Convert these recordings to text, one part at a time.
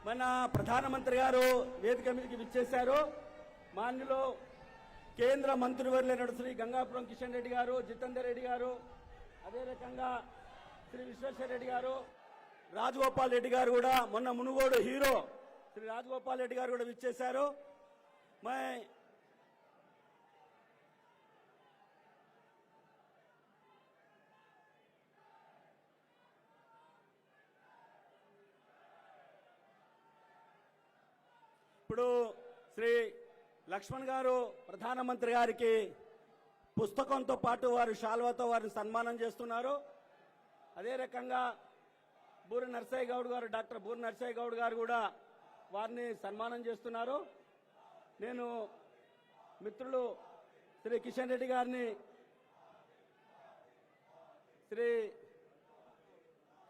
మన ప్రధానమంత్రి గారు వేదిక మీదకి విచ్చేశారు. మాన్యులు కేంద్ర మంత్రివర్యులైన శ్రీ గంగాపురం కిషన్ రెడ్డి గారు, జితేందర్ రెడ్డి గారు, అదే రకంగా శ్రీ విశ్వేశ్వర రెడ్డి గారు, రాజగోపాల్ రెడ్డి గారు కూడా, మొన్న మునుగోడు హీరో శ్రీ రాజగోపాల్ రెడ్డి గారు కూడా విచ్చేశారు. ఇప్పుడు శ్రీ లక్ష్మణ్ గారు ప్రధానమంత్రి గారికి పుస్తకంతో పాటు వారు శాల్వాతో వారిని సన్మానం చేస్తున్నారు. అదే రకంగా బూరి నర్సయ్య గౌడ్ గారు, డాక్టర్ బూరి నర్సయ్య గౌడ్ గారు కూడా వారిని సన్మానం చేస్తున్నారు. నేను మిత్రులు శ్రీ కిషన్ రెడ్డి గారిని, శ్రీ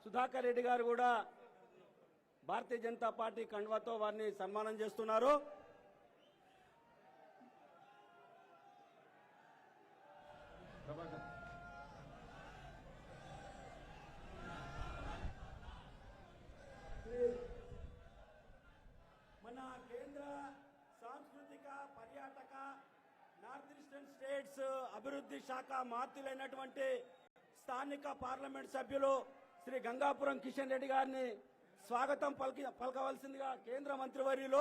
సుధాకర్ రెడ్డి గారు కూడా భారతీయ జనతా పార్టీ కండువాతో వారిని సన్మానం చేస్తున్నారు. మన కేంద్ర సాంస్కృతిక పర్యాటక నార్త్ ఈస్టర్న్ స్టేట్స్ అభివృద్ధి శాఖ మాత్యులైనటువంటి స్థానిక పార్లమెంట్ సభ్యులు శ్రీ గంగాపురం కిషన్ రెడ్డి గారిని స్వాగతం పలకవలసిందిగా కేంద్ర మంత్రివర్యులు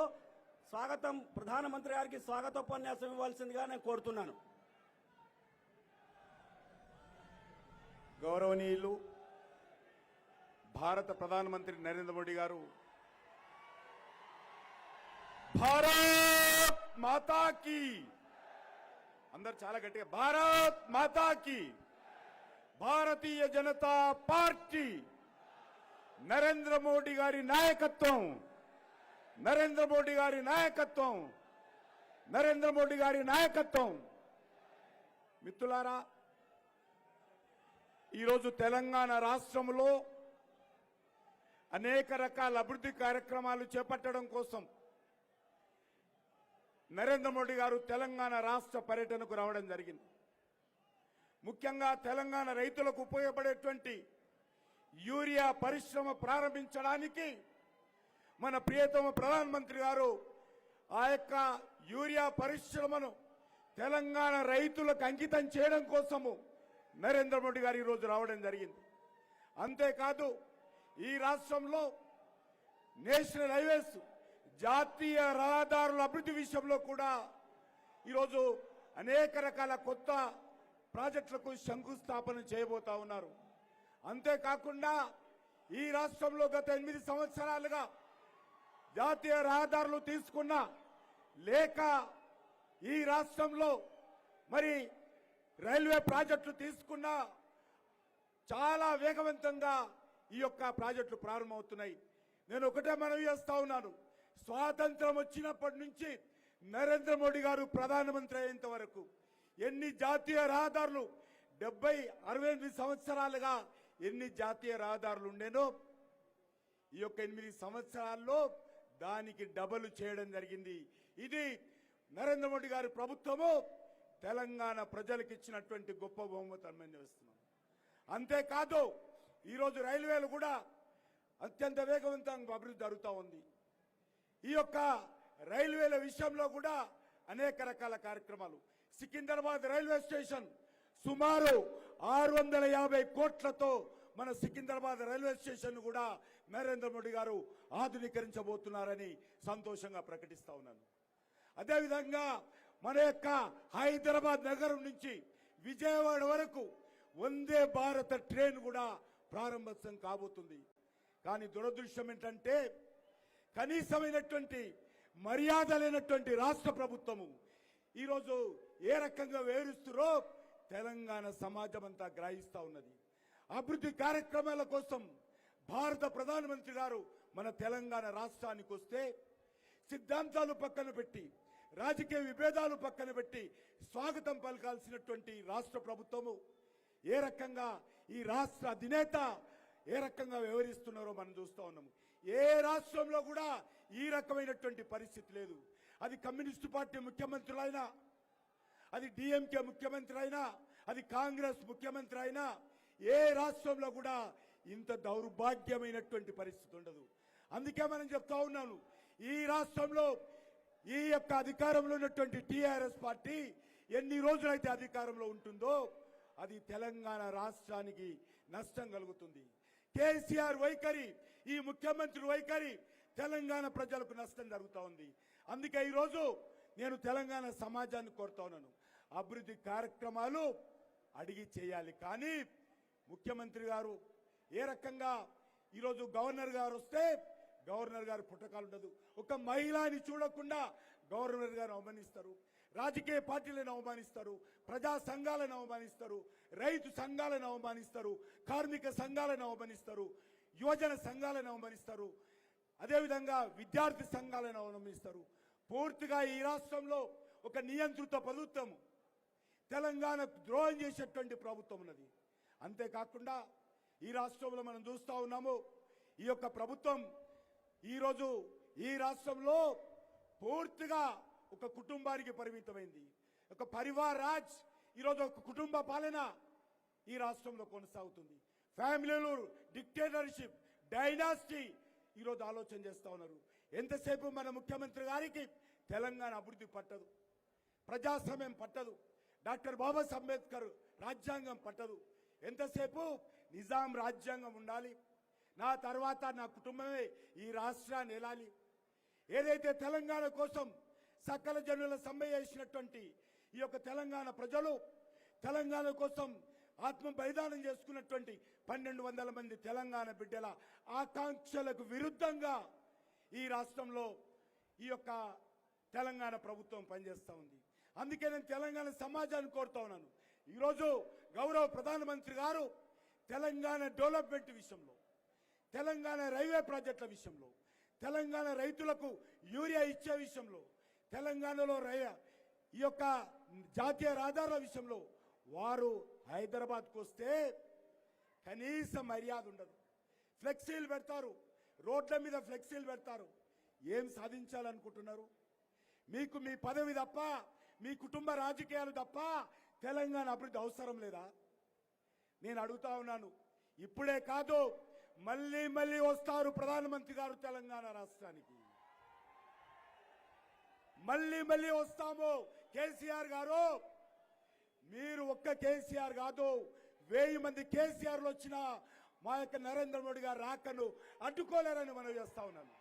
స్వాగతం, ప్రధానమంత్రి గారికి స్వాగతోపన్యాసం ఇవ్వాల్సిందిగా నేను కోరుతున్నాను. గౌరవనీయులు భారత ప్రధానమంత్రి నరేంద్ర మోడీ గారు భారత్ మాతాకి, అందరు చాలా గట్టిగా భారత్ మాతాకి, భారతీయ జనతా పార్టీ, నరేంద్ర మోడీ గారి నాయకత్వం, నరేంద్ర మోడీ గారి నాయకత్వం, నరేంద్ర మోడీ గారి నాయకత్వం. మిత్రులారా, ఈరోజు తెలంగాణ రాష్ట్రంలో అనేక రకాల అభివృద్ధి కార్యక్రమాలు చేపట్టడం కోసం నరేంద్ర మోడీ గారు తెలంగాణ రాష్ట్ర పర్యటనకు రావడం జరిగింది. ముఖ్యంగా తెలంగాణ రైతులకు ఉపయోగపడేటువంటి యూరియా పరిశ్రమ ప్రారంభించడానికి మన ప్రియతమ ప్రధానమంత్రి గారు ఆ యొక్క యూరియా పరిశ్రమను తెలంగాణ రైతులకు అంకితం చేయడం కోసము నరేంద్ర మోడీ గారు ఈరోజు రావడం జరిగింది. అంతేకాదు ఈ రాష్ట్రంలో నేషనల్ హైవేస్, జాతీయ రహదారుల అభివృద్ధి విషయంలో కూడా ఈరోజు అనేక రకాల కొత్త ప్రాజెక్టులకు శంకుస్థాపన చేయబోతా ఉన్నారు. అంతేకాకుండా ఈ రాష్ట్రంలో గత 8 సంవత్సరాలుగా జాతీయ రహదారులు తీసుకున్న లేక ఈ రాష్ట్రంలో మరి రైల్వే ప్రాజెక్టులు తీసుకున్న చాలా వేగవంతంగా ఈ యొక్క ప్రాజెక్టులు ప్రారంభమవుతున్నాయి. నేను ఒకటే మనవి చేస్తా ఉన్నాను, స్వాతంత్రం వచ్చినప్పటి నుంచి నరేంద్ర మోడీ గారు ప్రధానమంత్రి అయ్యేంత వరకు ఎన్ని జాతీయ రహదారులు 68 సంవత్సరాలుగా ఎన్ని జాతీయ రహదారులు ఉండేనో ఈ యొక్క 8 సంవత్సరాల్లో దానికి డబల్ చేయడం జరిగింది. ఇది నరేంద్ర మోడీ గారి ప్రభుత్వము తెలంగాణ ప్రజలకు ఇచ్చినటువంటి గొప్ప బహుమతి అని వేస్తున్నాం. అంతేకాదు ఈరోజు రైల్వేలు కూడా అత్యంత వేగవంతంగా అభివృద్ధి జరుగుతూ ఉంది. ఈ యొక్క రైల్వేల విషయంలో కూడా అనేక రకాల కార్యక్రమాలు. సికింద్రాబాద్ రైల్వే స్టేషన్ సుమారు 650 కోట్లతో మన సికింద్రాబాద్ రైల్వే స్టేషన్ కూడా నరేంద్ర మోడీ గారు ఆధునీకరించబోతున్నారని సంతోషంగా ప్రకటిస్తా ఉన్నాను. అదేవిధంగా మన యొక్క హైదరాబాద్ నగరం నుంచి విజయవాడ వరకు వందే భారత ట్రైన్ కూడా ప్రారంభోత్సవం కాబోతుంది. కానీ దురదృష్టం ఏంటంటే కనీసమైనటువంటి మర్యాద లేనటువంటి రాష్ట్ర ప్రభుత్వము ఈరోజు ఏ రకంగా వేరుస్తారో తెలంగాణ సమాజం అంతా గ్రహిస్తా ఉన్నది. అభివృద్ధి కార్యక్రమాల కోసం భారత ప్రధానమంత్రి గారు మన తెలంగాణ రాష్ట్రానికి వస్తే సిద్ధాంతాలు పక్కన పెట్టి, రాజకీయ విభేదాలు పక్కన పెట్టి స్వాగతం పలకాల్సినటువంటి రాష్ట్ర ప్రభుత్వము ఏ రకంగా ఈ రాష్ట్ర అధినేత ఏ రకంగా వ్యవహరిస్తున్నారో మనం చూస్తూ ఉన్నాము. ఏ రాష్ట్రంలో కూడా ఈ రకమైనటువంటి పరిస్థితి లేదు. అది కమ్యూనిస్టు పార్టీ ముఖ్యమంత్రులైనా, అది డిఎంకే ముఖ్యమంత్రి అయినా, అది కాంగ్రెస్ ముఖ్యమంత్రి అయినా ఏ రాష్ట్రంలో కూడా ఇంత దౌర్భాగ్యమైనటువంటి పరిస్థితి ఉండదు. అందుకే మనం చెప్తా ఉన్నాను, ఈ రాష్ట్రంలో ఈ యొక్క అధికారంలో ఉన్నటువంటి టీఆర్ఎస్ పార్టీ ఎన్ని రోజులైతే అధికారంలో ఉంటుందో అది తెలంగాణ రాష్ట్రానికి నష్టం కలుగుతుంది. కేసీఆర్ వైఖరి, ఈ ముఖ్యమంత్రి వైఖరి తెలంగాణ ప్రజలకు నష్టం జరుగుతూ ఉంది. అందుకే ఈరోజు నేను తెలంగాణ సమాజాన్ని కోరుతా ఉన్నాను, అభివృద్ధి కార్యక్రమాలు అడిగి చేయాలి. కానీ ముఖ్యమంత్రి గారు ఏ రకంగా ఈరోజు గవర్నర్ గారు వస్తే గవర్నర్ గారు పుట్టకాలు ఉండదు, ఒక మహిళని చూడకుండా గవర్నర్ గారు అవమానిస్తారు, రాజకీయ పార్టీలను అవమానిస్తారు, ప్రజా సంఘాలను అవమానిస్తారు, రైతు సంఘాలను అవమానిస్తారు, కార్మిక సంఘాలను అవమానిస్తారు, యువజన సంఘాలను అవమానిస్తారు, అదేవిధంగా విద్యార్థి సంఘాలను అవమానిస్తారు. పూర్తిగా ఈ రాష్ట్రంలో ఒక నియంత్రిత ప్రభుత్వం, తెలంగాణ ద్రోహం చేసేటువంటి ప్రభుత్వం ఉన్నది. అంతేకాకుండా ఈ రాష్ట్రంలో మనం చూస్తూ ఉన్నాము, ఈ యొక్క ప్రభుత్వం ఈరోజు ఈ రాష్ట్రంలో పూర్తిగా ఒక కుటుంబానికి పరిమితమైంది. ఒక పరివార్ రాజ్, ఈరోజు ఒక కుటుంబ పాలన ఈ రాష్ట్రంలో కొనసాగుతుంది. ఫ్యామిలీలు, డిక్టేటర్షిప్, డైనాసిటీ ఈరోజు ఆలోచన చేస్తూ ఉన్నారు. ఎంతసేపు మన ముఖ్యమంత్రి గారికి తెలంగాణ అభివృద్ధి పట్టదు, ప్రజాస్వామ్యం పట్టదు, డాక్టర్ బాబాసాహెబ్ అంబేద్కర్ రాజ్యాంగం పట్టదు. ఎంతసేపు నిజాం రాజ్యాంగం ఉండాలి, నా తర్వాత నా కుటుంబమే ఈ రాష్ట్రాన్ని ఏలాలి. ఏదైతే తెలంగాణ కోసం సకల జనుల సమ్మె చేసినటువంటి ఈ యొక్క తెలంగాణ ప్రజలు, తెలంగాణ కోసం ఆత్మ బలిదానం చేసుకున్నటువంటి 1200 మంది తెలంగాణ బిడ్డల ఆకాంక్షలకు విరుద్ధంగా ఈ రాష్ట్రంలో ఈ యొక్క తెలంగాణ ప్రభుత్వం పనిచేస్తూ ఉంది. అందుకే నేను తెలంగాణ సమాజాన్ని కోరుతా ఉన్నాను, ఈరోజు గౌరవ ప్రధానమంత్రి గారు తెలంగాణ డెవలప్మెంట్ విషయంలో, తెలంగాణ రైల్వే ప్రాజెక్టుల విషయంలో, తెలంగాణ రైతులకు యూరియా ఇచ్చే విషయంలో, తెలంగాణలో ఈ యొక్క జాతీయ రహదారుల విషయంలో వారు హైదరాబాద్కు వస్తే కనీస మర్యాద ఉండదు. ఫ్లెక్సీలు పెడతారు, రోడ్ల మీద ఫ్లెక్సీలు పెడతారు. ఏం సాధించాలనుకుంటున్నారు? మీకు మీ పదవి తప్ప, మీ కుటుంబ రాజకీయాలు తప్ప తెలంగాణ అభివృద్ధి అవసరం లేదా? నేను అడుగుతా ఉన్నాను. ఇప్పుడే కాదు, మళ్ళీ మళ్ళీ వస్తారు ప్రధానమంత్రి గారు తెలంగాణ రాష్ట్రానికి, మళ్ళీ మళ్ళీ వస్తాము. కేసీఆర్ గారు, మీరు ఒక్క కేసీఆర్ కాదు, 1000 మంది కేసీఆర్లు వచ్చినా మా యొక్క నరేంద్ర మోడీ గారు రాకను అడ్డుకోలేరని మనం చేస్తా ఉన్నాను.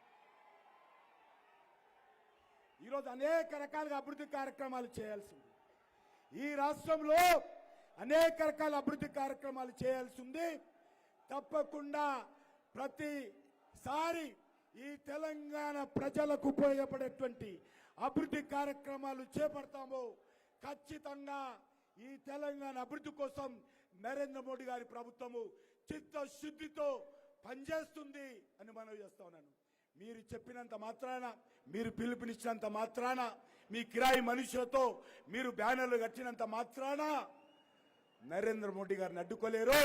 ఈరోజు అనేక రకాలుగా అభివృద్ధి కార్యక్రమాలు చేయాల్సింది, ఈ రాష్ట్రంలో అనేక రకాల అభివృద్ధి కార్యక్రమాలు చేయాల్సి ఉంది. తప్పకుండా ప్రతిసారి ఈ తెలంగాణ ప్రజలకు ఉపయోగపడేటువంటి అభివృద్ధి కార్యక్రమాలు చేపడతాము. ఖచ్చితంగా ఈ తెలంగాణ అభివృద్ధి కోసం నరేంద్ర మోడీ గారి ప్రభుత్వము చిత్తశుద్ధితో పనిచేస్తుంది అని మనం చేస్తా ఉన్నాను. మీరు చెప్పినంత మాత్రాన, మీరు పిలుపునిచ్చినంత మాత్రాన, మీ కిరాయి మనుషులతో మీరు బ్యానర్లు కట్టినంత మాత్రాన నరేంద్ర మోడీ గారిని అడ్డుకోలేరు.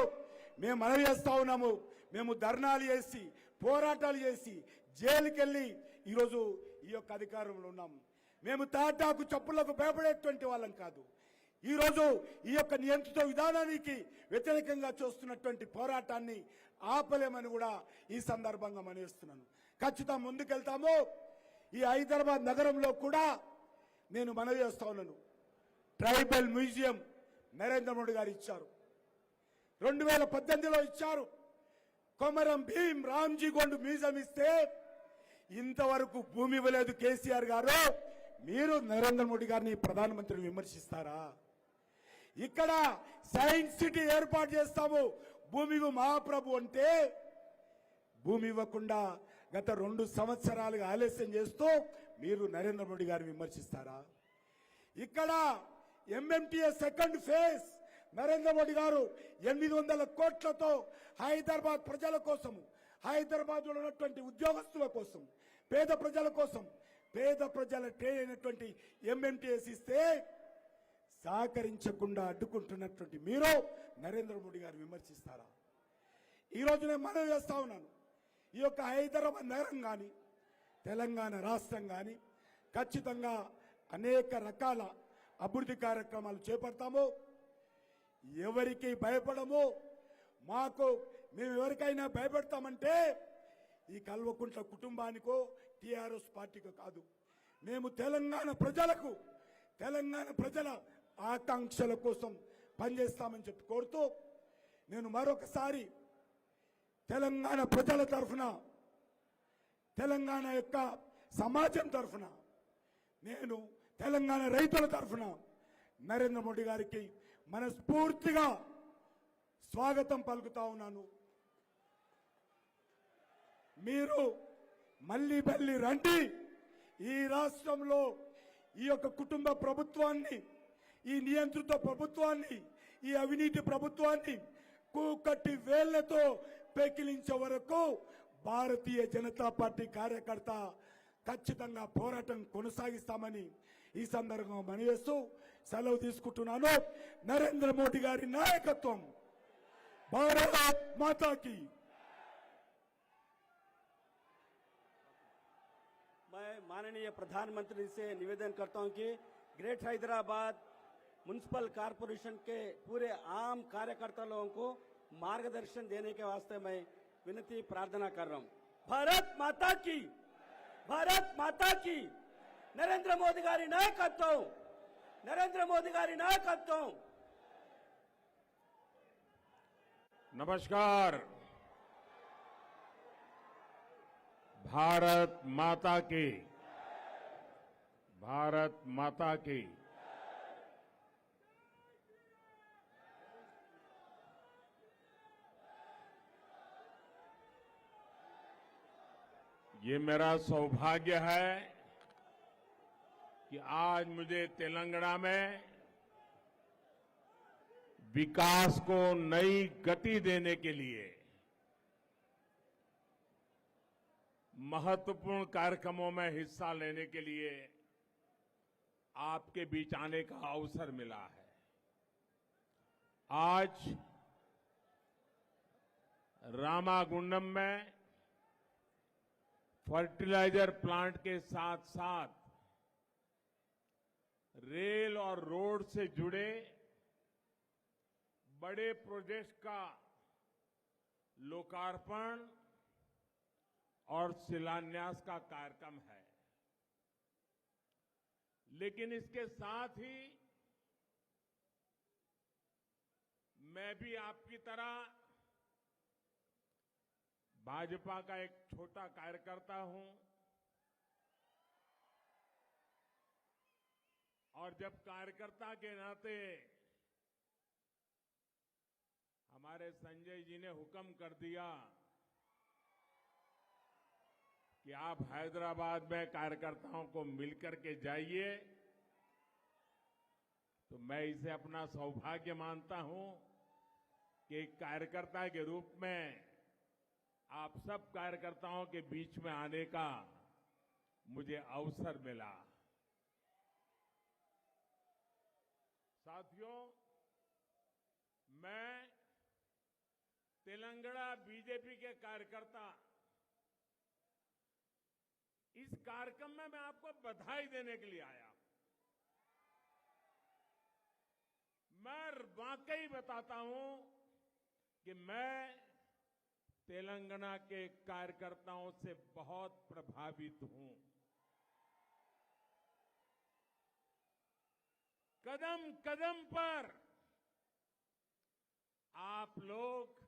మేము మనవి చేస్తా ఉన్నాము, మేము ధర్నాలు చేసి, పోరాటాలు చేసి, జైలుకి వెళ్ళి ఈరోజు ఈ యొక్క అధికారంలో ఉన్నాము. మేము తాటాకు చప్పులకు భయపడేటువంటి వాళ్ళం కాదు. ఈరోజు ఈ యొక్క నియంత్రిత విధానానికి వ్యతిరేకంగా చేస్తున్నటువంటి పోరాటాన్ని ఆపలేమని కూడా ఈ సందర్భంగా మనవిస్తున్నాను. ఖచ్చితంగా ముందుకెళ్తాము. ఈ హైదరాబాద్ నగరంలో కూడా నేను మనవి చేస్తా ఉన్నాను, ట్రైబల్ మ్యూజియం నరేంద్ర మోడీ గారు ఇచ్చారు, 2018లో ఇచ్చారు. కొమరం భీం రామ్జీ గోండ్ మ్యూజియం ఇస్తే ఇంతవరకు భూమి ఇవ్వలేదు కేసీఆర్ గారు. మీరు నరేంద్ర మోడీ గారిని ప్రధానమంత్రిని విమర్శిస్తారా? ఇక్కడ సైన్స్ సిటీ ఏర్పాటు చేస్తాము, భూమి మహాప్రభు అంటే భూమి ఇవ్వకుండా గత 2 సంవత్సరాలుగా ఆలస్యం చేస్తూ మీరు నరేంద్ర మోడీ గారిని విమర్శిస్తారా? ఇక్కడ MMTS second phase Narendra Modi గారు 800 కోట్లతో హైదరాబాద్ ప్రజల కోసము, హైదరాబాద్లో ఉన్నటువంటి ఉద్యోగస్తుల కోసం, పేద ప్రజల కోసం, పేద ప్రజల ట్రైన్ అయినటువంటి ఎంఎంటీఎస్ ఇస్తే సహకరించకుండా అడ్డుకుంటున్నటువంటి మీరు నరేంద్ర మోడీ గారు విమర్శిస్తారా? ఈరోజు నేను మనవి చేస్తా ఉన్నాను, ఈ యొక్క హైదరాబాద్ నగరం కానీ, తెలంగాణ రాష్ట్రం కానీ ఖచ్చితంగా అనేక రకాల అభివృద్ధి కార్యక్రమాలు చేపడతాము. ఎవరికి భయపడము. మేము ఎవరికైనా భయపెడతామంటే ఈ కల్వకుంట్ల కుటుంబానికో టీఆర్ఎస్ పార్టీకో కాదు. మేము తెలంగాణ ప్రజలకు, తెలంగాణ ప్రజల ఆకాంక్షల కోసం పనిచేస్తామని చెప్పి కోరుతూ నేను మరొకసారి తెలంగాణ ప్రజల తరఫున, తెలంగాణ యొక్క సమాజం తరఫున, నేను తెలంగాణ రైతుల తరఫున నరేంద్ర మోడీ గారికి మనస్ఫూర్తిగా స్వాగతం పలుకుతా ఉన్నాను. మీరు మళ్ళీ మళ్ళీ రండి. ఈ రాష్ట్రంలో ఈ యొక్క కుటుంబ ప్రభుత్వాన్ని, ఈ నియంత్రిత ప్రభుత్వాన్ని, ఈ అవినీతి ప్రభుత్వాన్ని కూకట్టి వేళ్లతో పెకిలించే వరకు భారతీయ జనతా పార్టీ కార్యకర్త ఖచ్చితంగా పోరాటం కొనసాగిస్తామని ఈ సందర్భంగా మనవేస్తూ సెలవు తీసుకుంటున్నాను. నరేంద్ర మోడీ గారి నాయకత్వం, భారత్ మాతాకి. मैं माननीय प्रधानमंत्री से निवेदन करता हूं कि ग्रेट हैदराबाद म्युनिसिपल कॉरपोरेशन के पूरे आम कार्यकर्ता लोगों को मार्गदर्शन देने के वास्ते मैं विनती प्रार्थना कर रहा हूं। भारत माता की, भारत माता की। नरेंद्र मोदी गारी नायकत्व, नरेंद्र मोदी गारी नायकत्व। नमस्कार। भारत माता की, भारत माता की। ये मेरा सौभाग्य है कि आज मुझे तेलंगाना में विकास को नई गति देने के लिए महत्वपूर्ण कार्यक्रमों में हिस्सा लेने के लिए आपके बीच आने का अवसर मिला है। आज रामागुंडम में फर्टिलाइजर प्लांट के साथ साथ रेल और रोड से जुड़े बड़े प्रोजेक्ट का लोकार्पण और शिलान्यास का कार्यक्रम है। लेकिन इसके साथ ही मैं भी आपकी तरह भाजपा का एक छोटा कार्यकर्ता हूं और जब कार्यकर्ता के नाते हमारे संजय जी ने हुक्म कर दिया कि आप हैदराबाद में कार्यकर्ताओं को मिलकर के जाइए, तो मैं इसे अपना सौभाग्य मानता हूं कि एक कार्यकर्ता के रूप में आप सब कार्यकर्ताओं के बीच में आने का मुझे अवसर मिला। साथियों, मैं तेलंगाना बीजेपी के कार्यकर्ता इस कार्यक्रम में मैं आपको बधाई देने के लिए आया। मैं वाकई बताता हूं कि मैं तेलंगाना के कार्यकर्ताओं से बहुत प्रभावित हूं। कदम कदम पर आप लोग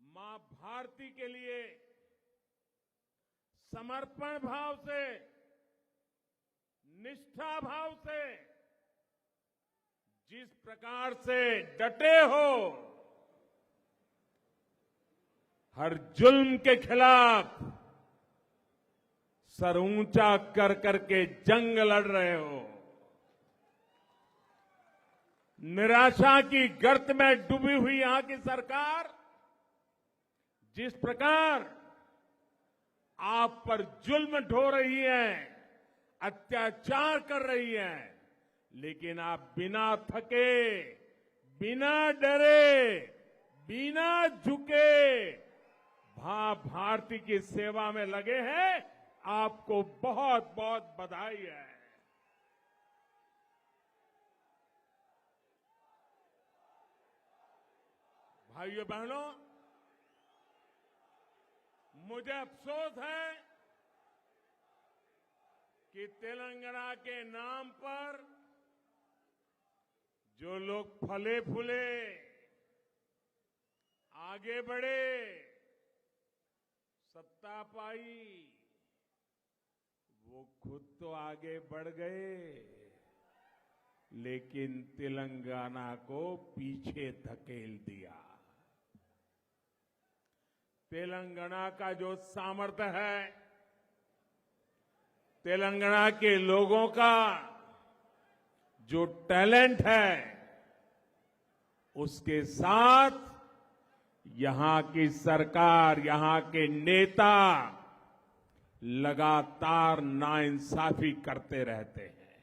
मां भारती के लिए समर्पण भाव से, निष्ठा भाव से जिस प्रकार से डटे हो, हर जुल्म के खिलाफ सर ऊंचा कर करके जंग लड़ रहे हो, निराशा की गर्त में डूबी हुई यहां की सरकार जिस प्रकार आप पर जुल्म ढो रही है, अत्याचार कर रही है, लेकिन आप बिना थके, बिना डरे, बिना झुके भारती की सेवा में लगे हैं। आपको बहुत बहुत बधाई है। भाइयों बहनों, मुझे अफसोस है कि तेलंगाना के नाम पर जो लोग फले फूले आगे बढ़े, सत्ता पाई, वो खुद तो आगे बढ़ गए, लेकिन तेलंगाना को पीछे धकेल दिया। तेलंगाना का जो सामर्थ्य है, तेलंगाना के लोगों का जो टैलेंट है, उसके साथ यहां की सरकार, यहां के नेता लगातार नाइंसाफी करते रहते हैं।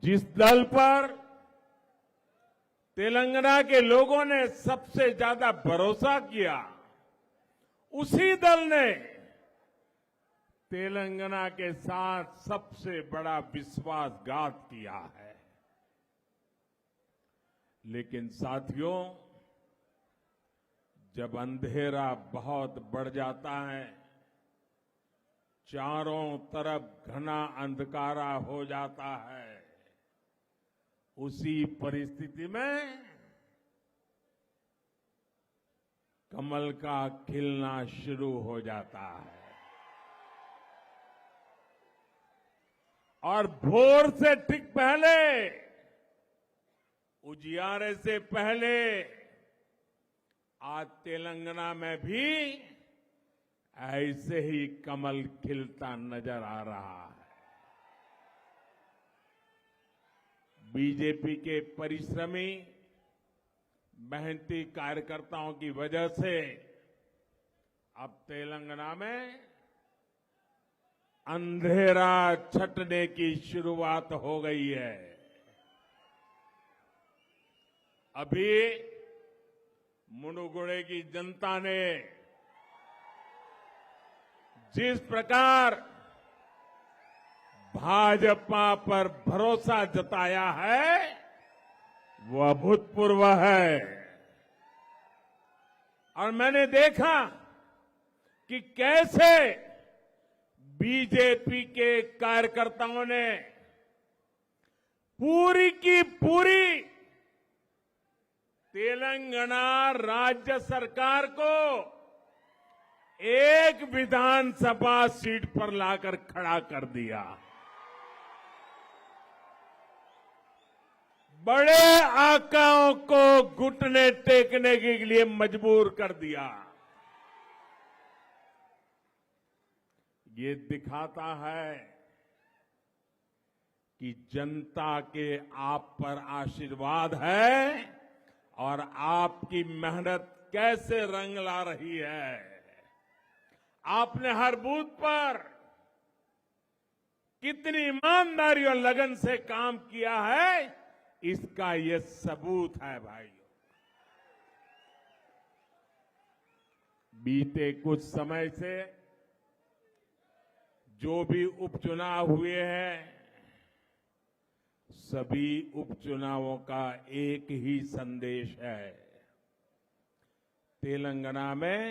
जिस दल पर तेलंगाना के लोगों ने सबसे ज्यादा भरोसा किया, उसी दल ने तेलंगाना के साथ सबसे बड़ा विश्वासघात किया है। लेकिन साथियों, जब अंधेरा बहुत बढ़ जाता है, चारों तरफ घना अंधकारा हो जाता है, उसी परिस्थिति में कमल का खिलना शुरू हो जाता है। और भोर से ठीक पहले, उजियारे से पहले आज तेलंगाना में भी ऐसे ही कमल खिलता नजर आ रहा है। बीजेपी के परिश्रमी, मेहनती कार्यकर्ताओं की वजह से अब तेलंगाना में अंधेरा छटने की शुरुआत हो गई है। अभी मुनुगुड़े की जनता ने जिस प्रकार भाजपा पर भरोसा जताया है, वो अभूतपूर्व है। और मैंने देखा कि कैसे बीजेपी के कार्यकर्ताओं ने पूरी की पूरी तेलंगाना राज्य सरकार को एक विधानसभा सीट पर लाकर खड़ा कर दिया। बड़े आकाओं को घुटने टेकने के लिए मजबूर कर दिया। ये दिखाता है कि जनता के आप पर आशीर्वाद है और आपकी मेहनत कैसे रंग ला रही है। आपने हर बूथ पर कितनी ईमानदारी और लगन से काम किया है, इसका ये सबूत है भाइयों। बीते कुछ समय से जो भी उपचुनाव हुए हैं, सभी उपचुनावों का एक ही संदेश है। तेलंगाना में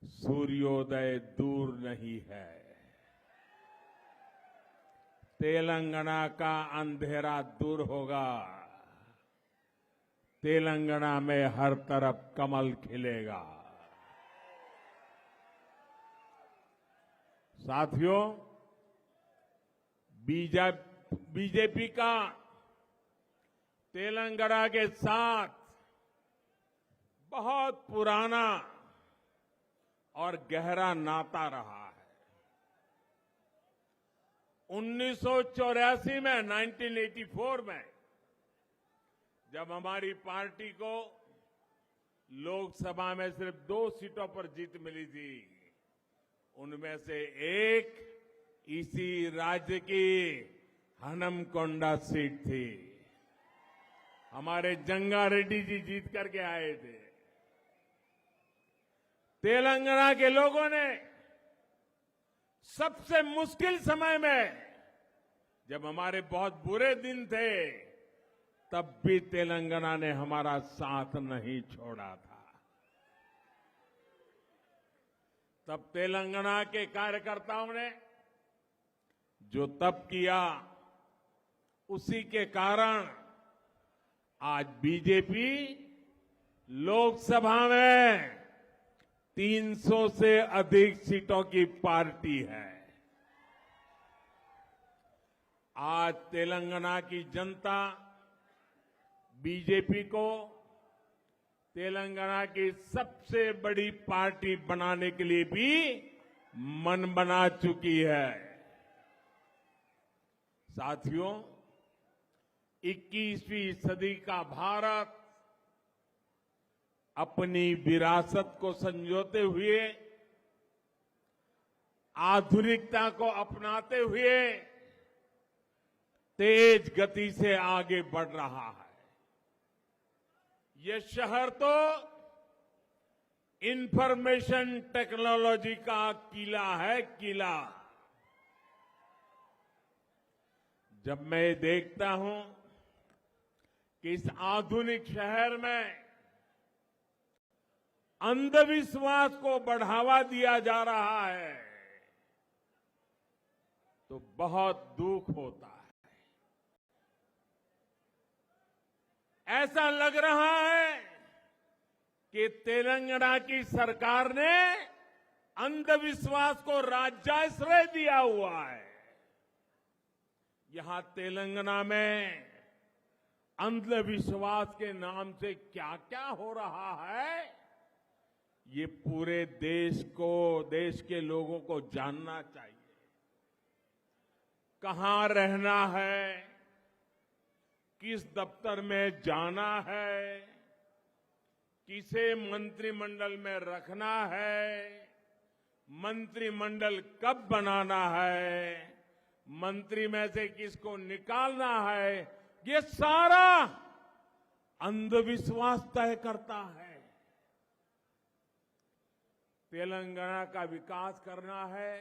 सूर्योदय दूर नहीं है। तेलंगाना का अंधेरा दूर होगा। तेलंगाना में हर तरफ कमल खिलेगा। साथियों, बीजेपी का तेलंगाना के साथ बहुत पुराना और गहरा नाता रहा है। 1984 में, 1984 में जब हमारी पार्टी को लोकसभा में सिर्फ 2 सीटों पर जीत मिली थी, उनमें से एक इसी राज्य की हनमकोंडा सीट थी। हमारे जंगा रेड्डी जी जीत करके आए थे। तेलंगाना के लोगों ने सबसे मुश्किल समय में, जब हमारे बहुत बुरे दिन थे, तब भी तेलंगाना ने हमारा साथ नहीं छोड़ा था। तब तेलंगाना के कार्यकर्ताओं ने जो तब किया, उसी के कारण आज बीजेपी लोकसभा में 300 से अधिक सीटों की पार्टी है। आज तेलंगाना की जनता बीजेपी को तेलंगाना की सबसे बड़ी पार्टी बनाने के लिए भी मन बना चुकी है। साथियों, 21वीं सदी का भारत अपनी विरासत को संजोते हुए, आधुनिकता को अपनाते हुए तेज गति से आगे बढ़ रहा है। ये शहर तो इंफॉर्मेशन टेक्नोलॉजी का किला है, किला। जब मैं देखता हूं कि इस आधुनिक शहर में अंधविश्वास को बढ़ावा दिया जा रहा है, तो बहुत दुख होता है। ऐसा लग रहा है कि तेलंगाना की सरकार ने अंधविश्वास को राज्याश्रय दिया हुआ है। यहां तेलंगाना में अंधविश्वास के नाम से क्या क्या हो रहा है, ये पूरे देश को, देश के लोगों को जानना चाहिए। कहां रहना है, किस दफ्तर में जाना है, किसे मंत्रिमंडल में रखना है, मंत्रिमंडल कब बनाना है, मंत्री में से किसको निकालना है, ये सारा अंधविश्वास तय करता है। तेलंगाना का विकास करना है,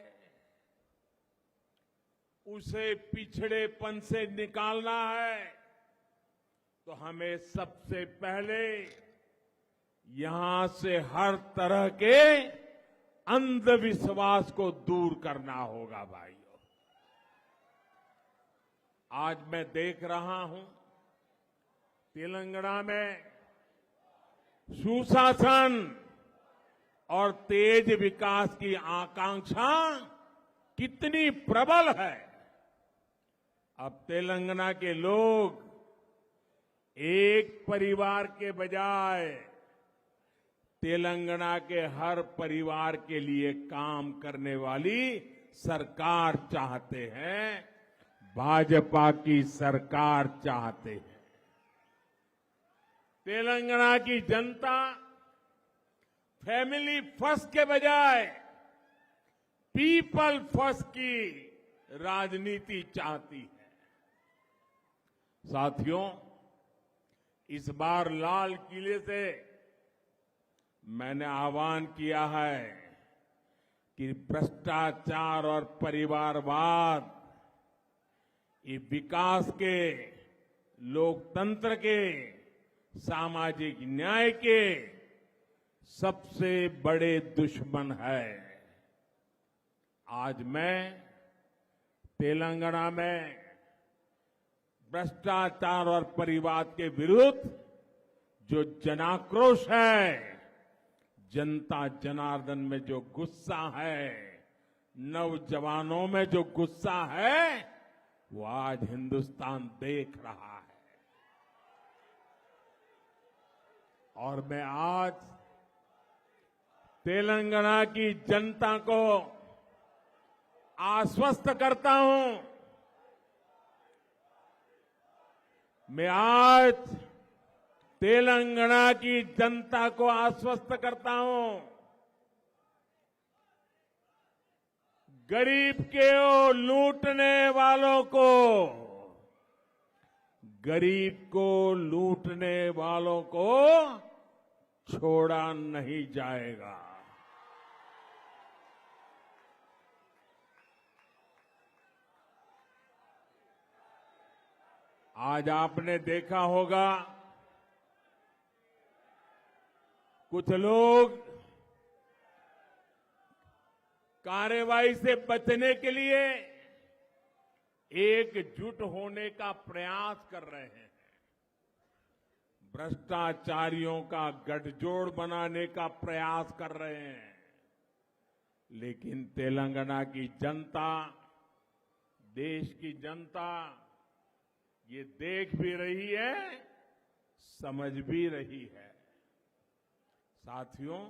उसे पिछड़ेपन से निकालना है, तो हमें सबसे पहले यहां से हर तरह के अंधविश्वास को दूर करना होगा भाइयों। आज मैं देख रहा हूं तेलंगाना में सुशासन और तेज विकास की आकांक्षा कितनी प्रबल है। अब तेलंगाना के लोग एक परिवार के बजाय तेलंगाना के हर परिवार के लिए काम करने वाली सरकार चाहते हैं, भाजपा की सरकार चाहते हैं। तेलंगाना की जनता फैमिली फर्स्ट के बजाय पीपल फर्स्ट की राजनीति चाहती है। साथियों, इस बार लाल किले से मैंने आह्वान किया है कि भ्रष्टाचार और परिवारवाद, ये विकास के, लोकतंत्र के, सामाजिक न्याय के सबसे बड़े दुश्मन है। आज मैं तेलंगाना में भ्रष्टाचार और परिवाद के विरुद्ध जो जनाक्रोश है, जनता जनार्दन में जो गुस्सा है, नौजवानों में जो गुस्सा है, वो आज हिंदुस्तान देख रहा है। और मैं आज तेलंगाना की जनता को आश्वस्त करता हूं, मैं आज तेलंगाना की जनता को आश्वस्त करता हूं, गरीब के लूटने वालों को, गरीब को लूटने वालों को छोड़ा नहीं जाएगा। आज आपने देखा होगा कुछ लोग कार्रवाई से बचने के लिए एकजुट होने का प्रयास कर रहे हैं। भ्रष्टाचारियों का गठजोड़ बनाने का प्रयास कर रहे हैं। लेकिन तेलंगाना की जनता, देश की जनता ये देख भी रही है, समझ भी रही है। साथियों,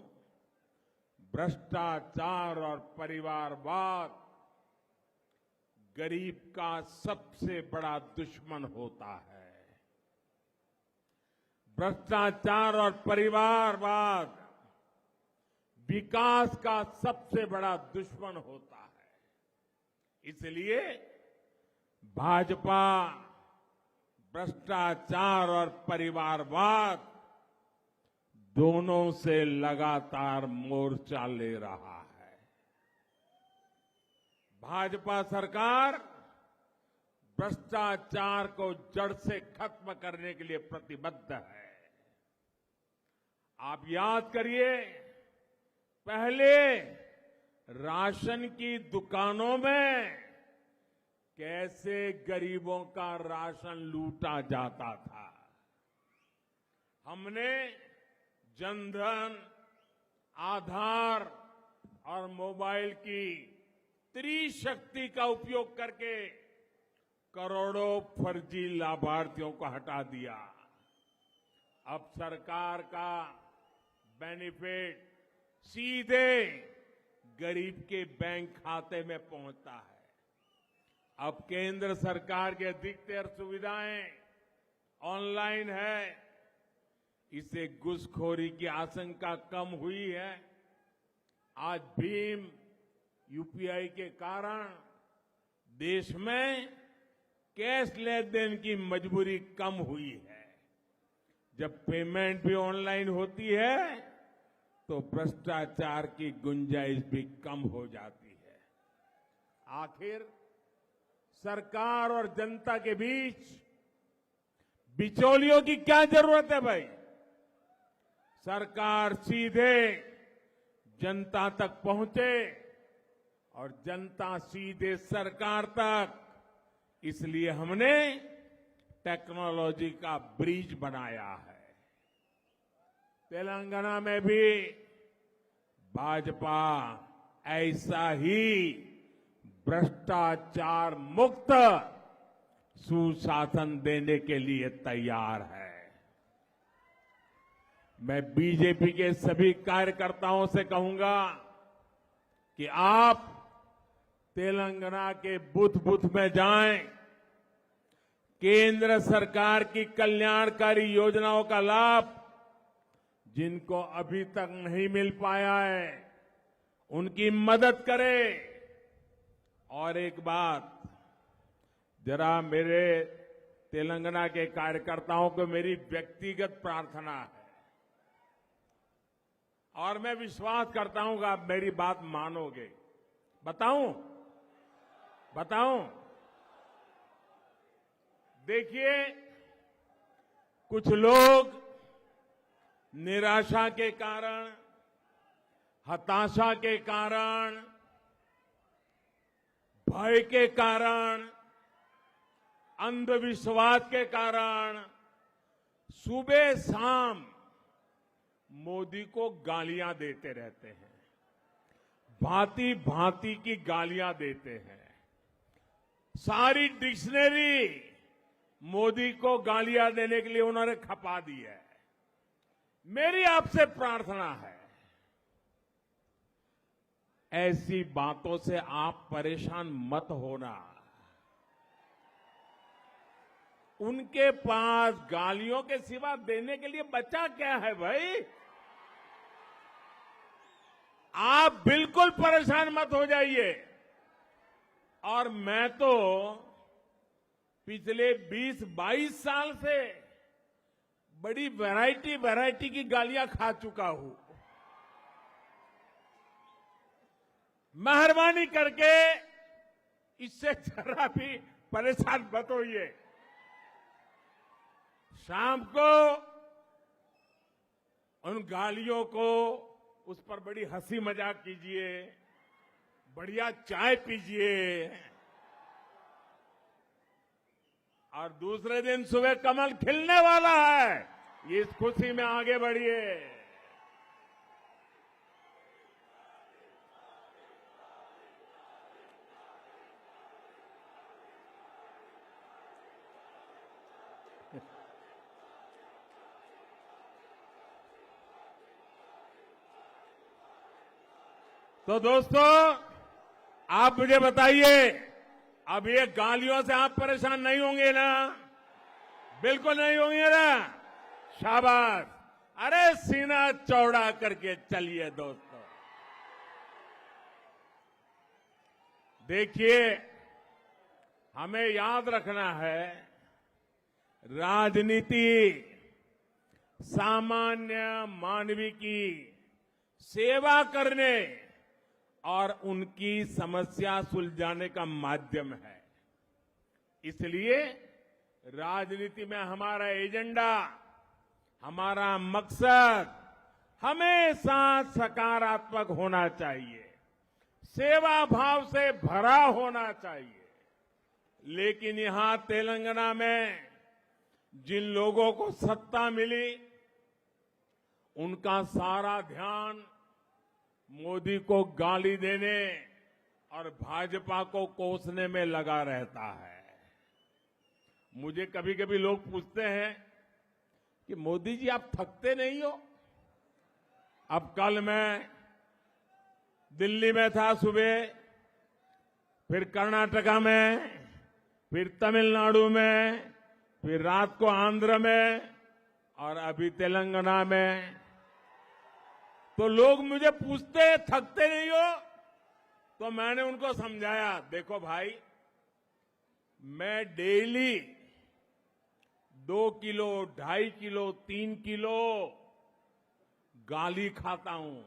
भ्रष्टाचार और परिवारवाद गरीब का सबसे बड़ा दुश्मन होता है। भ्रष्टाचार और परिवारवाद विकास का सबसे बड़ा दुश्मन होता है। इसलिए भाजपा भ्रष्टाचार और परिवारवाद दोनों से लगातार मोर्चा ले रहा है। भाजपा सरकार भ्रष्टाचार को जड़ से खत्म करने के लिए प्रतिबद्ध है। आप याद करिए, पहले राशन की दुकानों में कैसे गरीबों का राशन लूटा जाता था। हमने जनधन, आधार और मोबाइल की त्रिशक्ति का उपयोग करके करोड़ों फर्जी लाभार्थियों को हटा दिया। अब सरकार का बेनिफिट सीधे गरीब के बैंक खाते में पहुंचता है। अब केंद्र सरकार की अधिकतर सुविधाएं ऑनलाइन है। इससे घुसखोरी की आशंका कम हुई है। आज भीम यूपीआई के कारण देश में कैश लेन देन की मजबूरी कम हुई है। जब पेमेंट भी ऑनलाइन होती है तो भ्रष्टाचार की गुंजाइश भी कम हो जाती है। आखिर सरकार और जनता के बीच बिचौलियों की क्या जरूरत है भाई? सरकार सीधे जनता तक पहुंचे और जनता सीधे सरकार तक। इसलिए हमने टेक्नोलॉजी का ब्रिज बनाया है। तेलंगाना में भी भाजपा ऐसा ही भ्रष्टाचार मुक्त सुशासन देने के लिए तैयार है। मैं बीजेपी के सभी कार्यकर्ताओं से कहूंगा कि आप तेलंगाना के बूथ बूथ में जाएं, केंद्र सरकार की कल्याणकारी योजनाओं का लाभ जिनको अभी तक नहीं मिल पाया है उनकी मदद करें। और एक बात, जरा मेरे तेलंगाना के कार्यकर्ताओं को मेरी व्यक्तिगत प्रार्थना है और मैं विश्वास करता हूं कि आप मेरी बात मानोगे। बताऊं? देखिए, कुछ लोग निराशा के कारण, हताशा के कारण, भय के कारण, अंधविश्वास के कारण सुबह शाम मोदी को गालियां देते रहते हैं। भांति भांति की गालियां देते हैं। सारी डिक्शनरी मोदी को गालियां देने के लिए उन्होंने खपा दी है। मेरी आपसे प्रार्थना है, ऐसी बातों से आप परेशान मत होना। उनके पास गालियों के सिवा देने के लिए बचा क्या है भाई? आप बिल्कुल परेशान मत हो जाइए। और मैं तो पिछले 20-22 साल से बड़ी वैरायटी की गालियां खा चुका हूं। मेहरबानी करके इससे जरा भी परेशान मत होइए। शाम को उन गालियों को, उस पर बड़ी हंसी मजाक कीजिए, बढ़िया चाय पीजिए और दूसरे दिन सुबह कमल खिलने वाला है, इस खुशी में आगे बढ़िए। तो दोस्तों, आप मुझे बताइए, अब ये गालियों से आप परेशान नहीं होंगे ना? बिल्कुल नहीं होंगे ना? शाबाश। अरे सीना चौड़ा करके चलिए दोस्तों। देखिए, हमें याद रखना है, राजनीति सामान्य मानवी की सेवा करने और उनकी समस्या सुलझाने का माध्यम है। इसलिए राजनीति में हमारा एजेंडा, हमारा मकसद हमेशा सकारात्मक होना चाहिए, सेवा भाव से भरा होना चाहिए। लेकिन यहां तेलंगाना में जिन लोगों को सत्ता मिली, उनका सारा ध्यान मोदी को गाली देने और भाजपा को कोसने में लगा रहता है। मुझे कभी कभी लोग पूछते हैं कि मोदी जी आप थकते नहीं हो? अब कल मैं दिल्ली में था सुबह, फिर कर्नाटका में, फिर तमिलनाडु में, फिर रात को आंध्र में और अभी तेलंगाना में। तो लोग मुझे पूछते हैं थकते नहीं हो? तो मैंने उनको समझाया, देखो भाई, मैं डेली 2 किलो, 2.5 किलो, 3 किलो गाली खाता हूं।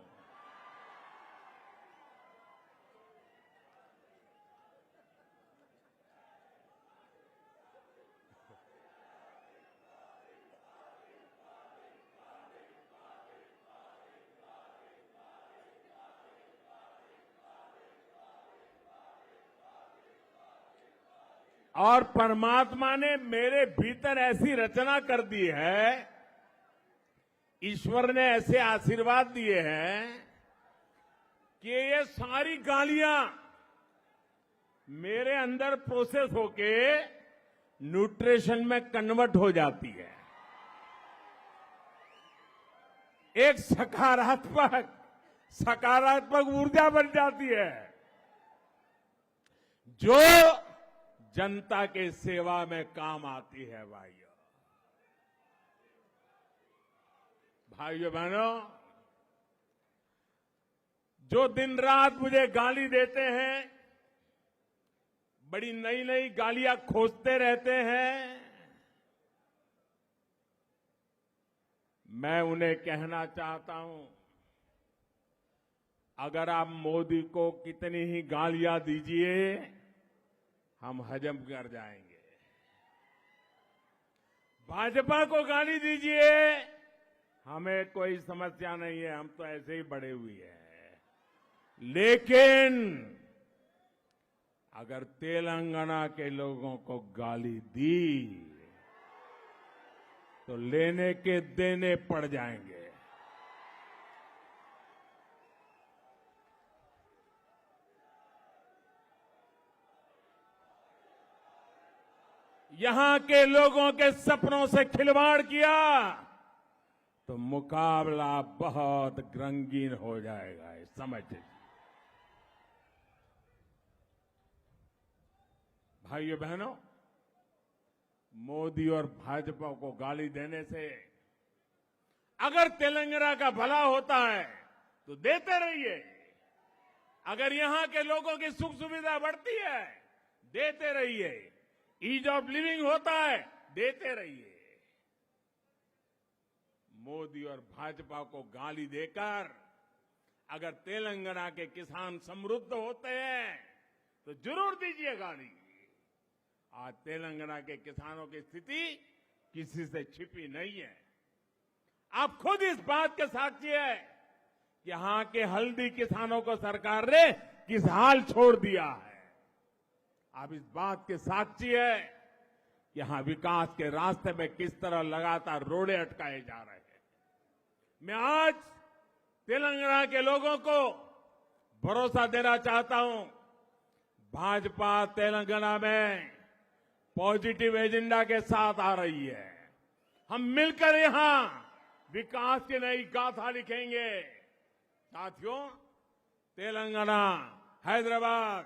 और परमात्मा ने मेरे भीतर ऐसी रचना कर दी है, ईश्वर ने ऐसे आशीर्वाद दिए हैं कि ये सारी गालियां मेरे अंदर प्रोसेस होके न्यूट्रिशन में कन्वर्ट हो जाती है। एक सकारात्मक ऊर्जा बन जाती है, जो जनता के सेवा में काम आती है। भाइयों बहनों, जो दिन रात मुझे गाली देते हैं, बड़ी नई नई गालियां खोजते रहते हैं, मैं उन्हें कहना चाहता हूं, अगर आप मोदी को कितनी ही गालियां दीजिए, हम हजम कर जाएंगे। भाजपा को गाली दीजिए, हमें कोई समस्या नहीं है, हम तो ऐसे ही बड़े हुए हैं। लेकिन अगर तेलंगाना के लोगों को गाली दी, तो लेने के देने पड़ जाएंगे। यहां के लोगों के सपनों से खिलवाड़ किया तो मुकाबला बहुत रंगीन हो जाएगा, समझ लीजिए। भाइयों बहनों, मोदी और भाजपा को गाली देने से अगर तेलंगाना का भला होता है तो देते रहिए, अगर यहां के लोगों की सुख सुविधा बढ़ती है देते रहिए, ईज ऑफ लिविंग होता है देते रहिए। मोदी और भाजपा को गाली देकर अगर तेलंगाना के किसान समृद्ध होते हैं तो जरूर दीजिए गाली। आज तेलंगाना के किसानों की स्थिति किसी से छिपी नहीं है। आप खुद इस बात के साक्षी है कि यहां के हल्दी किसानों को सरकार ने किस हाल छोड़ दिया है। आप इस बात के साक्षी है कि यहां विकास के रास्ते में किस तरह लगातार रोड़े अटकाए जा रहे हैं। मैं आज तेलंगाना के लोगों को भरोसा देना चाहता हूं, भाजपा तेलंगाना में पॉजिटिव एजेंडा के साथ आ रही है। हम मिलकर यहां विकास की नई गाथा लिखेंगे। साथियों, तेलंगाना, हैदराबाद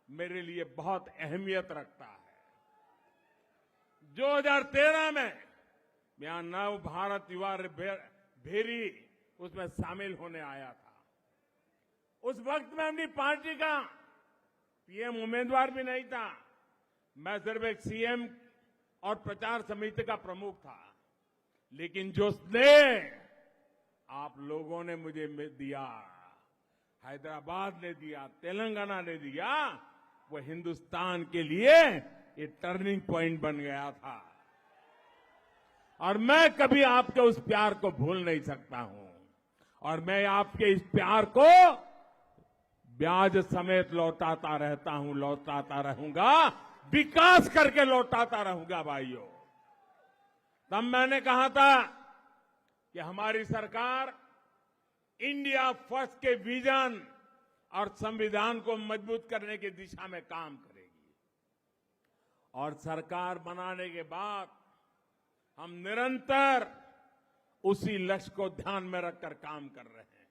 मेरे लिए बहुत अहमियत रखता है। 2013 में मैं नव भारत युवा भेरी उसमें शामिल होने आया था। उस वक्त में अपनी पार्टी का पीएम उम्मीदवार भी नहीं था, मैं सिर्फ एक सीएम और प्रचार समिति का प्रमुख था। लेकिन जो स्नेह आप लोगों ने मुझे दिया, हैदराबाद ने दिया, तेलंगाना ने दिया, वो हिंदुस्तान के लिए ये टर्निंग पॉइंट बन गया था। और मैं कभी आपके उस प्यार को भूल नहीं सकता हूं। और मैं आपके इस प्यार को ब्याज समेत लौटाता रहता हूं, लौटाता रहूंगा, विकास करके लौटाता रहूंगा भाइयों। तब मैंने कहा था कि हमारी सरकार इंडिया फर्स्ट के विजन और संविधान को मजबूत करने की दिशा में काम करेगी। और सरकार बनाने के बाद हम निरंतर उसी लक्ष्य को ध्यान में रखकर काम कर रहे हैं।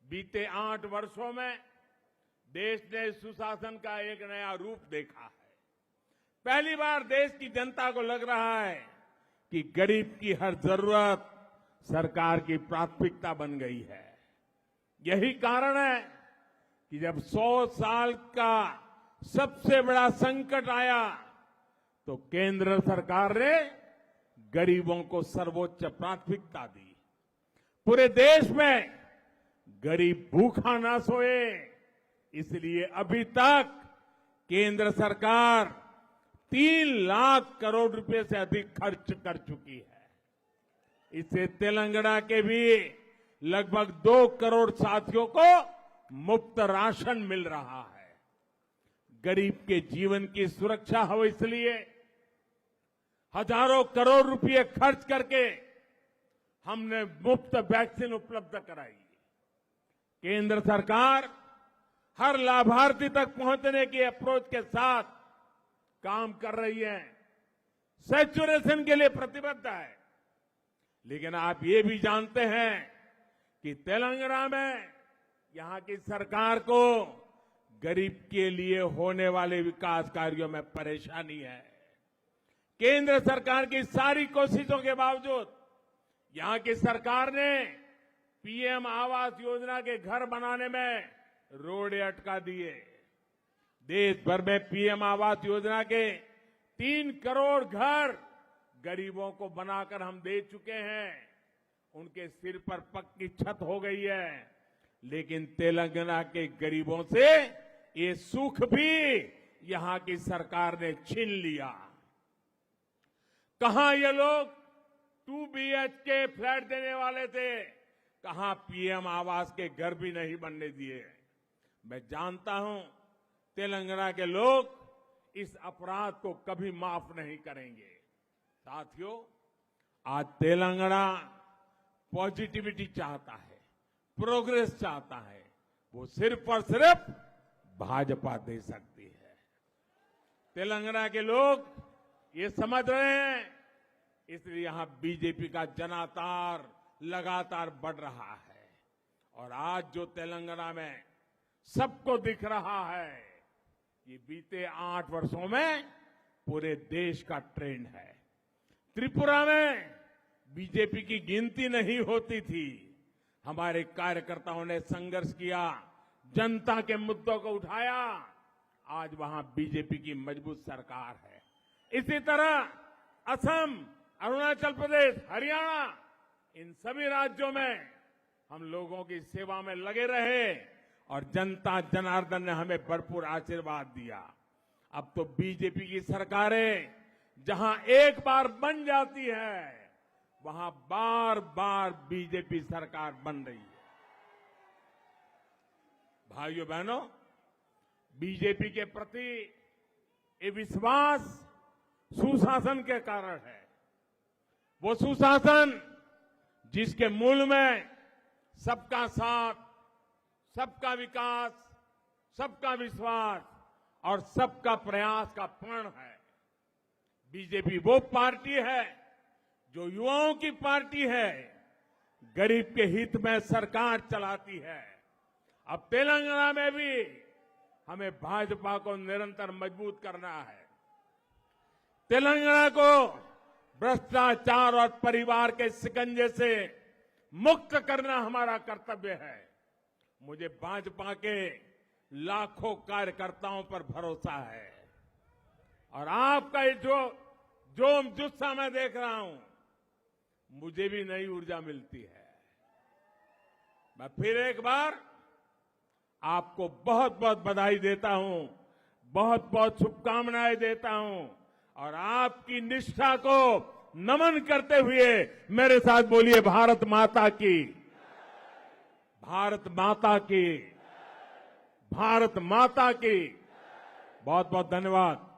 बीते 8 वर्षों में देश ने सुशासन का एक नया रूप देखा है। पहली बार देश की जनता को लग रहा है कि गरीब की हर जरूरत सरकार की प्राथमिकता बन गई है। यही कारण है कि जब 100 साल का सबसे बड़ा संकट आया तो केंद्र सरकार ने गरीबों को सर्वोच्च प्राथमिकता दी। पूरे देश में गरीब भूखा ना सोए, इसलिए अभी तक केंद्र सरकार 3 लाख करोड़ रुपए से अधिक खर्च कर चुकी है। इससे तेलंगाना के भी लगभग 2 करोड़ साथियों को मुफ्त राशन मिल रहा है। गरीब के जीवन की सुरक्षा हो, इसलिए हजारों करोड़ रुपए खर्च करके हमने मुफ्त वैक्सीन उपलब्ध कराई। केंद्र सरकार हर लाभार्थी तक पहुंचने की अप्रोच के साथ काम कर रही है, सैचुरेशन के लिए प्रतिबद्ध है। लेकिन आप ये भी जानते हैं कि तेलंगाना में यहां की सरकार को गरीब के लिए होने वाले विकास कार्यों में परेशानी है। केंद्र सरकार की सारी कोशिशों के बावजूद यहां की सरकार ने पीएम आवास योजना के घर बनाने में रोड़े अटका दिए। देश भर में पीएम आवास योजना के 3 करोड़ घर गरीबों को बनाकर हम दे चुके हैं। उनके सिर पर पक्की छत हो गई है। लेकिन तेलंगाना के गरीबों से ये सुख भी यहां की सरकार ने छीन लिया। कहां ये लोग 2 BHK फ्लैट देने वाले थे, कहां पीएम आवास के घर भी नहीं बनने दिए। मैं जानता हूं तेलंगाना के लोग इस अपराध को कभी माफ नहीं करेंगे। साथियों, आज तेलंगाना पॉजिटिविटी चाहता है, प्रोग्रेस चाहता है, वो सिर्फ और सिर्फ भाजपा दे सकती है। तेलंगाना के लोग ये समझ रहे हैं, इसलिए यहां बीजेपी का जनाधार लगातार बढ़ रहा है। और आज जो तेलंगाना में सबको दिख रहा है, ये बीते 8 वर्षों में पूरे देश का ट्रेंड है। त्रिपुरा में बीजेपी की गिनती नहीं होती थी। हमारे कार्यकर्ताओं ने संघर्ष किया, जनता के मुद्दों को उठाया, आज वहां बीजेपी की मजबूत सरकार है। इसी तरह असम, अरुणाचल प्रदेश, हरियाणा, इन सभी राज्यों में हम लोगों की सेवा में लगे रहे और जनता जनार्दन ने हमें भरपूर आशीर्वाद दिया। अब तो बीजेपी की सरकारें जहां एक बार बन जाती है, वहां बार बार बीजेपी सरकार बन रही है। भाइयों बहनों, बीजेपी के प्रति ये विश्वास सुशासन के कारण है। वो सुशासन जिसके मूल में सबका साथ, सबका विकास, सबका विश्वास और सबका प्रयास का प्रण है। बीजेपी वो पार्टी है जो युवाओं की पार्टी है, गरीब के हित में सरकार चलाती है। अब तेलंगाना में भी हमें भाजपा को निरंतर मजबूत करना है। तेलंगाना को भ्रष्टाचार और परिवार के शिकंजे से मुक्त करना हमारा कर्तव्य है। मुझे भाजपा के लाखों कार्यकर्ताओं पर भरोसा है और आपका ये जो जुस्सा मैं देख रहा हूं, मुझे भी नई ऊर्जा मिलती है। मैं फिर एक बार आपको बहुत बहुत बधाई देता हूं, बहुत बहुत शुभकामनाएं देता हूं और आपकी निष्ठा को नमन करते हुए मेरे साथ बोलिए भारत माता की, भारत माता की, भारत माता की। बहुत बहुत धन्यवाद।